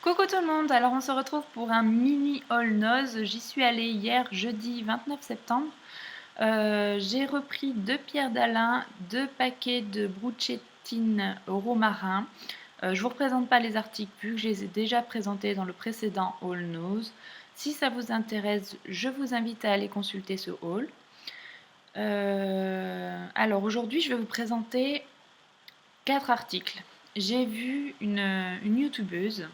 Coucou tout le monde, alors on se retrouve pour un mini haul Noz. J'y suis allée hier jeudi 29 septembre. J'ai repris 2 pierres d'Alain, 2 paquets de bruschettin romarin. Je vous représente pas les articles vu que je les ai déjà présentés dans le précédent haul Noz. Si ça vous intéresse, je vous invite à aller consulter ce haul. Alors aujourd'hui, je vais vous présenter 4 articles. J'ai vu une youtubeuse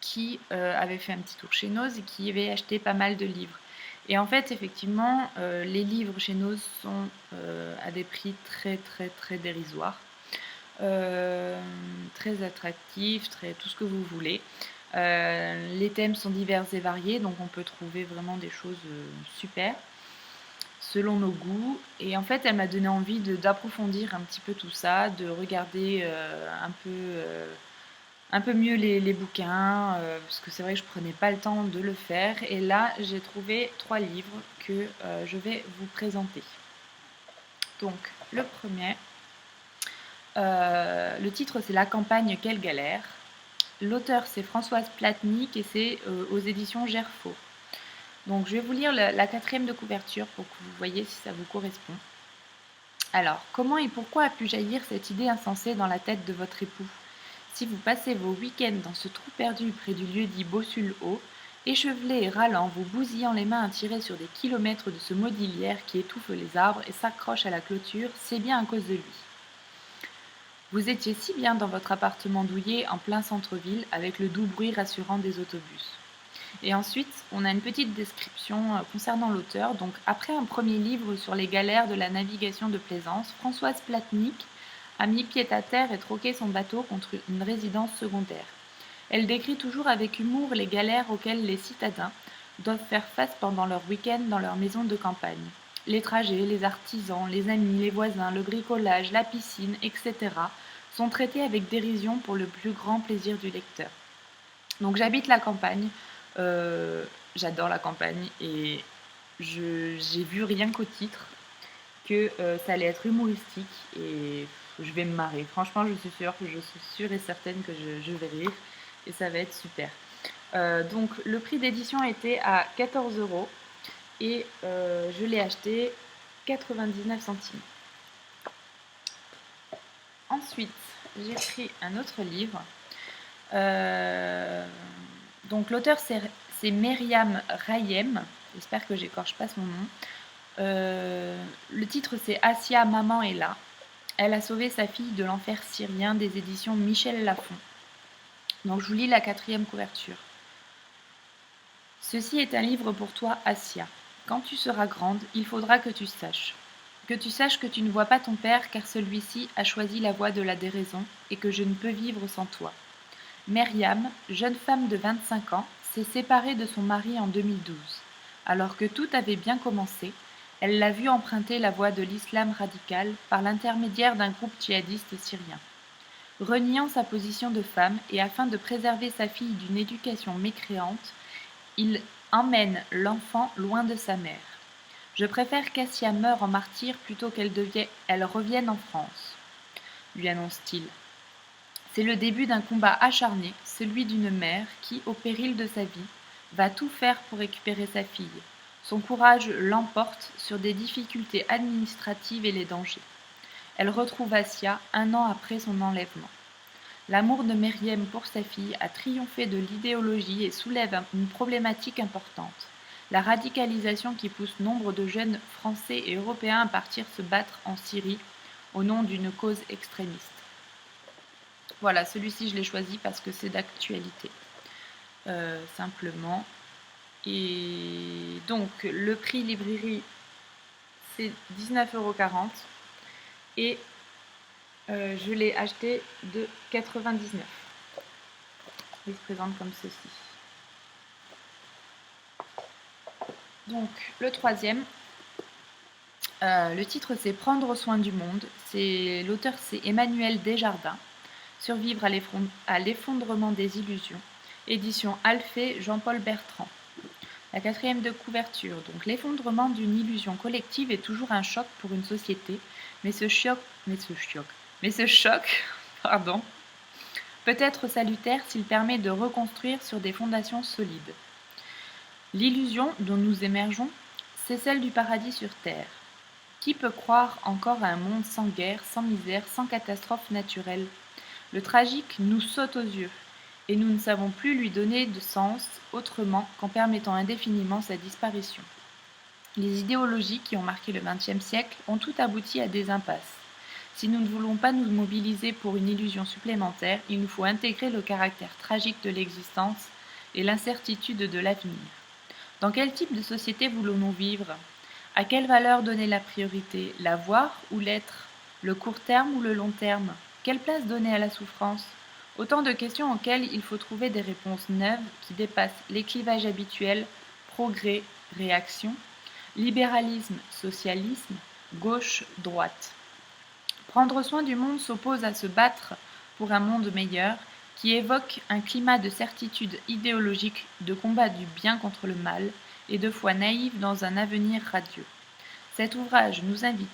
qui avait fait un petit tour chez Noz et qui avait acheté pas mal de livres. Et en fait, effectivement, les livres chez Noz sont à des prix très très très dérisoires, très attractifs, très tout ce que vous voulez. Les thèmes sont divers et variés, donc on peut trouver vraiment des choses super selon nos goûts. Et en fait, elle m'a donné envie d'approfondir un petit peu tout ça, de regarder un peu mieux les bouquins, parce que c'est vrai que je prenais pas le temps de le faire. Et là, j'ai trouvé 3 livres que je vais vous présenter. Donc, le premier, le titre c'est La campagne, quelle galère. L'auteur c'est Françoise Platnik et c'est aux éditions Gerfaux. Donc, je vais vous lire la quatrième de couverture pour que vous voyez si ça vous correspond. Alors, comment et pourquoi a pu jaillir cette idée insensée dans la tête de votre époux? Si vous passez vos week-ends dans ce trou perdu près du lieu-dit Bossul-Haut, échevelé et râlant, vous bousillant les mains à tirer sur des kilomètres de ce maudit lierre qui étouffe les arbres et s'accroche à la clôture, c'est bien à cause de lui. Vous étiez si bien dans votre appartement douillet en plein centre-ville avec le doux bruit rassurant des autobus. Et ensuite, on a une petite description concernant l'auteur. Donc, après un premier livre sur les galères de la navigation de plaisance, Françoise Platnik a mis pied à terre et troqué son bateau contre une résidence secondaire. Elle décrit toujours avec humour les galères auxquelles les citadins doivent faire face pendant leur week-end dans leur maison de campagne. Les trajets, les artisans, les amis, les voisins, le bricolage, la piscine, etc. sont traités avec dérision pour le plus grand plaisir du lecteur. Donc j'habite la campagne, j'adore la campagne et j'ai vu rien qu'au titre que ça allait être humoristique et je vais me marrer. Franchement, je suis sûre et certaine que je vais rire et ça va être super. Donc le prix d'édition était à 14 € et je l'ai acheté 99 centimes. Ensuite, j'ai pris un autre livre. Donc l'auteur c'est Myriam Rayem, j'espère que j'écorche pas son nom. Le titre c'est Asia, maman est là. Elle a sauvé sa fille de l'enfer syrien des éditions Michel Lafon. Donc je vous lis la quatrième couverture. Ceci est un livre pour toi, Asia. Quand tu seras grande, il faudra que tu saches. Que tu saches que tu ne vois pas ton père car celui-ci a choisi la voie de la déraison et que je ne peux vivre sans toi. Myriam, jeune femme de 25 ans, s'est séparée de son mari en 2012. Alors que tout avait bien commencé, elle l'a vu emprunter la voie de l'islam radical par l'intermédiaire d'un groupe djihadiste syrien. Reniant sa position de femme et afin de préserver sa fille d'une éducation mécréante, il emmène l'enfant loin de sa mère. Je préfère qu'Assia meure en martyr plutôt qu'elle revienne en France, lui annonce-t-il. C'est le début d'un combat acharné, celui d'une mère qui, au péril de sa vie, va tout faire pour récupérer sa fille. Son courage l'emporte sur des difficultés administratives et les dangers. Elle retrouve Assia 1 an après son enlèvement. L'amour de Myriam pour sa fille a triomphé de l'idéologie et soulève une problématique importante. La radicalisation qui pousse nombre de jeunes Français et Européens à partir se battre en Syrie au nom d'une cause extrémiste. Voilà, celui-ci je l'ai choisi parce que c'est d'actualité, simplement. Et donc le prix librairie c'est 19,40 € et je l'ai acheté de 99. Il se présente comme ceci. Donc le troisième, le titre c'est Prendre soin du monde. L'auteur c'est Emmanuel Desjardins. Survivre à l'effondrement des illusions. Édition Alphée, Jean-Paul Bertrand. La quatrième de couverture. Donc l'effondrement d'une illusion collective est toujours un choc pour une société, mais ce choc, pardon, peut être salutaire s'il permet de reconstruire sur des fondations solides. L'illusion dont nous émergeons, c'est celle du paradis sur terre. Qui peut croire encore à un monde sans guerre, sans misère, sans catastrophe naturelle? Le tragique nous saute aux yeux, et nous ne savons plus lui donner de sens autrement qu'en permettant indéfiniment sa disparition. Les idéologies qui ont marqué le XXe siècle ont tout abouti à des impasses. Si nous ne voulons pas nous mobiliser pour une illusion supplémentaire, il nous faut intégrer le caractère tragique de l'existence et l'incertitude de l'avenir. Dans quel type de société voulons-nous vivre? À quelle valeur donner la priorité? L'avoir ou l'être? Le court terme ou le long terme? Quelle place donner à la souffrance? Autant de questions auxquelles il faut trouver des réponses neuves qui dépassent les clivages habituels, progrès, réaction, libéralisme, socialisme, gauche, droite. Prendre soin du monde s'oppose à se battre pour un monde meilleur qui évoque un climat de certitude idéologique, de combat du bien contre le mal et de foi naïve dans un avenir radieux. Cet ouvrage nous invite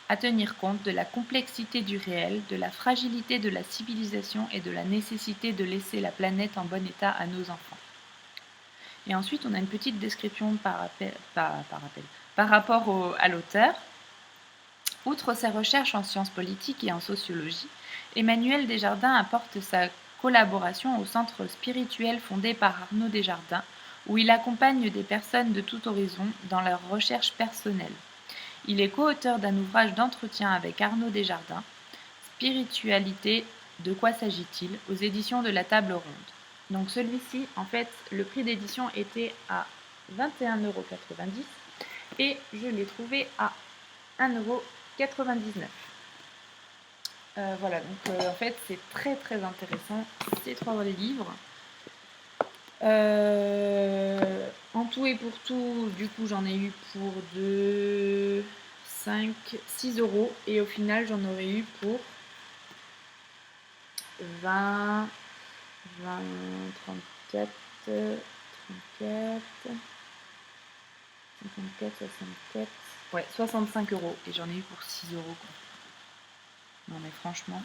à tenir compte de la complexité du réel, de la fragilité de la civilisation et de la nécessité de laisser la planète en bon état à nos enfants. Et ensuite, on a une petite description par rapport à l'auteur. Outre ses recherches en sciences politiques et en sociologie, Emmanuel Desjardins apporte sa collaboration au centre spirituel fondé par Arnaud Desjardins, où il accompagne des personnes de tout horizon dans leurs recherches personnelles. Il est co-auteur d'un ouvrage d'entretien avec Arnaud Desjardins, Spiritualité, de quoi s'agit-il, aux éditions de la Table Ronde. Donc celui-ci, en fait, le prix d'édition était à 21,90 € et je l'ai trouvé à 1,99 €. Voilà, donc en fait c'est très très intéressant ces 3 livres. En tout et pour tout, du coup j'en ai eu pour 2, 5, 6 € et au final j'en aurais eu pour 20, 20, 34, 34, 54, 64, ouais, 65 € et j'en ai eu pour 6 € quoi. Non mais franchement,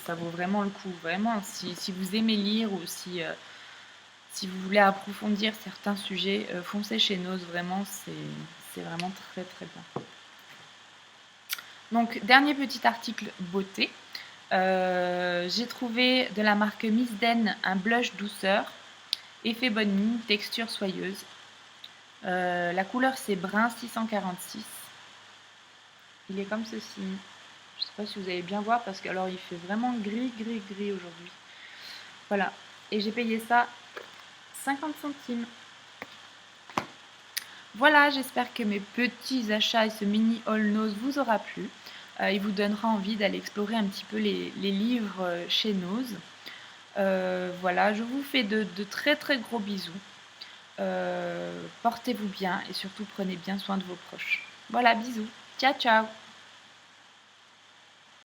ça vaut vraiment le coup. Vraiment, si vous aimez lire ou si vous voulez approfondir certains sujets, foncez chez Nose, vraiment, c'est vraiment très très bien. Donc, dernier petit article beauté. J'ai trouvé de la marque Miss Den un blush douceur, effet bonne mine, texture soyeuse. La couleur c'est brun 646. Il est comme ceci. Je ne sais pas si vous allez bien voir parce que alors il fait vraiment gris aujourd'hui. Voilà. Et j'ai payé ça 50 centimes. Voilà, j'espère que mes petits achats et ce mini haul Nose vous aura plu. Il vous donnera envie d'aller explorer un petit peu les livres chez Nose. Voilà, je vous fais de très très gros bisous. Portez-vous bien et surtout prenez bien soin de vos proches. Voilà, bisous. Ciao, ciao.